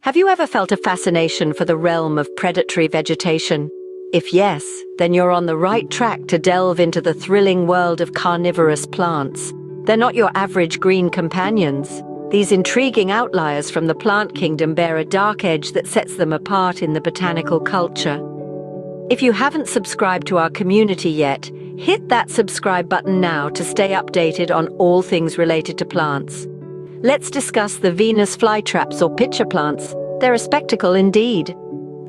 Have you ever felt a fascination for the realm of predatory vegetation? If yes, then you're on the right track to delve into the thrilling world of carnivorous plants. They're not your average green companions. These intriguing outliers from the plant kingdom bear a dark edge that sets them apart in the botanical culture. If you haven't subscribed to our community yet, hit that subscribe button now to stay updated on all things related to plants. Let's discuss the Venus flytraps or pitcher plants. They're a spectacle indeed.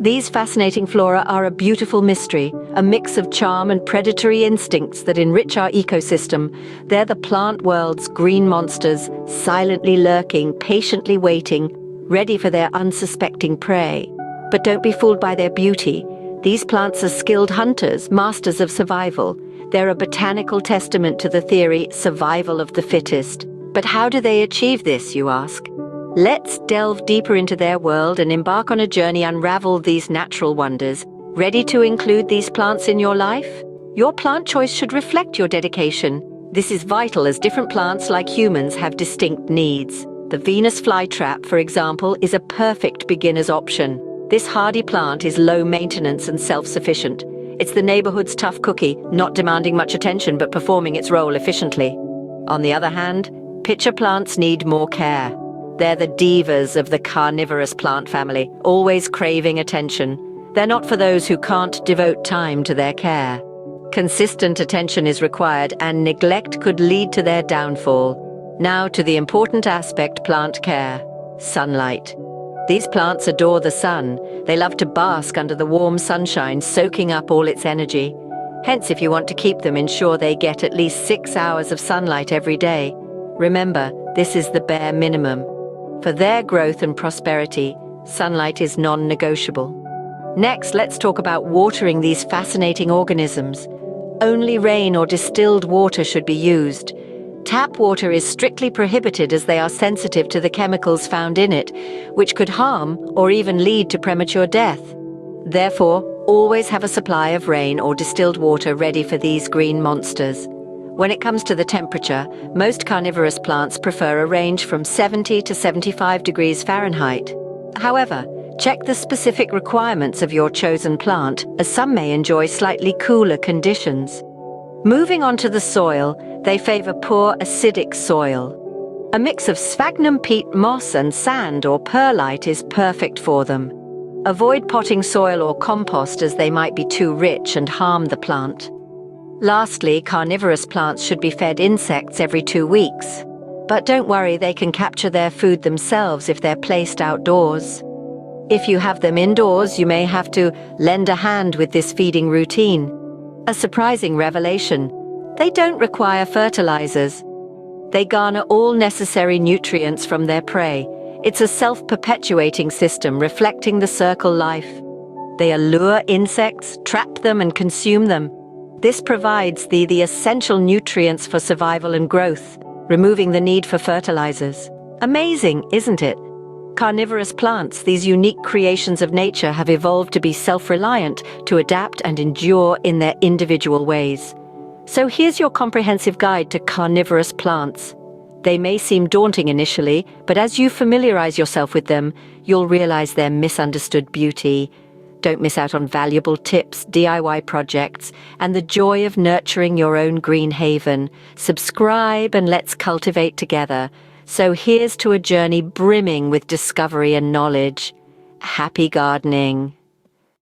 These fascinating flora are a beautiful mystery, a mix of charm and predatory instincts that enrich our ecosystem. They're the plant world's green monsters, silently lurking, patiently waiting, ready for their unsuspecting prey. But don't be fooled by their beauty. These plants are skilled hunters, masters of survival. They're a botanical testament to the theory, survival of the fittest. But how do they achieve this, you ask? Let's delve deeper into their world and embark on a journey unravel these natural wonders. Ready to include these plants in your life? Your plant choice should reflect your dedication. This is vital as different plants, like humans, have distinct needs. The Venus flytrap, for example, is a perfect beginner's option. This hardy plant is low maintenance and self-sufficient. It's the neighborhood's tough cookie, not demanding much attention but performing its role efficiently. On the other hand, pitcher plants need more care. They're the divas of the carnivorous plant family, always craving attention. They're not for those who can't devote time to their care. Consistent attention is required, and neglect could lead to their downfall. Now to the important aspect: plant care. Sunlight. These plants adore the sun. They love to bask under the warm sunshine, soaking up all its energy. Hence, if you want to keep them, ensure they get at least 6 hours of sunlight every day. Remember, this is the bare minimum. For their growth and prosperity, sunlight is non-negotiable. Next, let's talk about watering these fascinating organisms. Only rain or distilled water should be used. Tap water is strictly prohibited as they are sensitive to the chemicals found in it, which could harm or even lead to premature death. Therefore, always have a supply of rain or distilled water ready for these green monsters. When it comes to the temperature, most carnivorous plants prefer a range from 70 to 75 degrees Fahrenheit. However, check the specific requirements of your chosen plant, as some may enjoy slightly cooler conditions. Moving on to the soil, they favor poor acidic soil. A mix of sphagnum peat moss and sand or perlite is perfect for them. Avoid potting soil or compost as they might be too rich and harm the plant. Lastly, carnivorous plants should be fed insects every 2 weeks. But don't worry, they can capture their food themselves if they're placed outdoors. If you have them indoors, you may have to lend a hand with this feeding routine. A surprising revelation: they don't require fertilizers. They garner all necessary nutrients from their prey. It's a self-perpetuating system reflecting the circle life. They allure insects, trap them, and consume them. This provides the essential nutrients for survival and growth, removing the need for fertilizers. Amazing, isn't it? Carnivorous plants, these unique creations of nature, have evolved to be self-reliant, to adapt and endure in their individual ways. So here's your comprehensive guide to carnivorous plants. They may seem daunting initially, but as you familiarize yourself with them, you'll realize their misunderstood beauty. Don't miss out on valuable tips, DIY projects, and the joy of nurturing your own green haven. Subscribe and let's cultivate together. So here's to a journey brimming with discovery and knowledge. Happy gardening!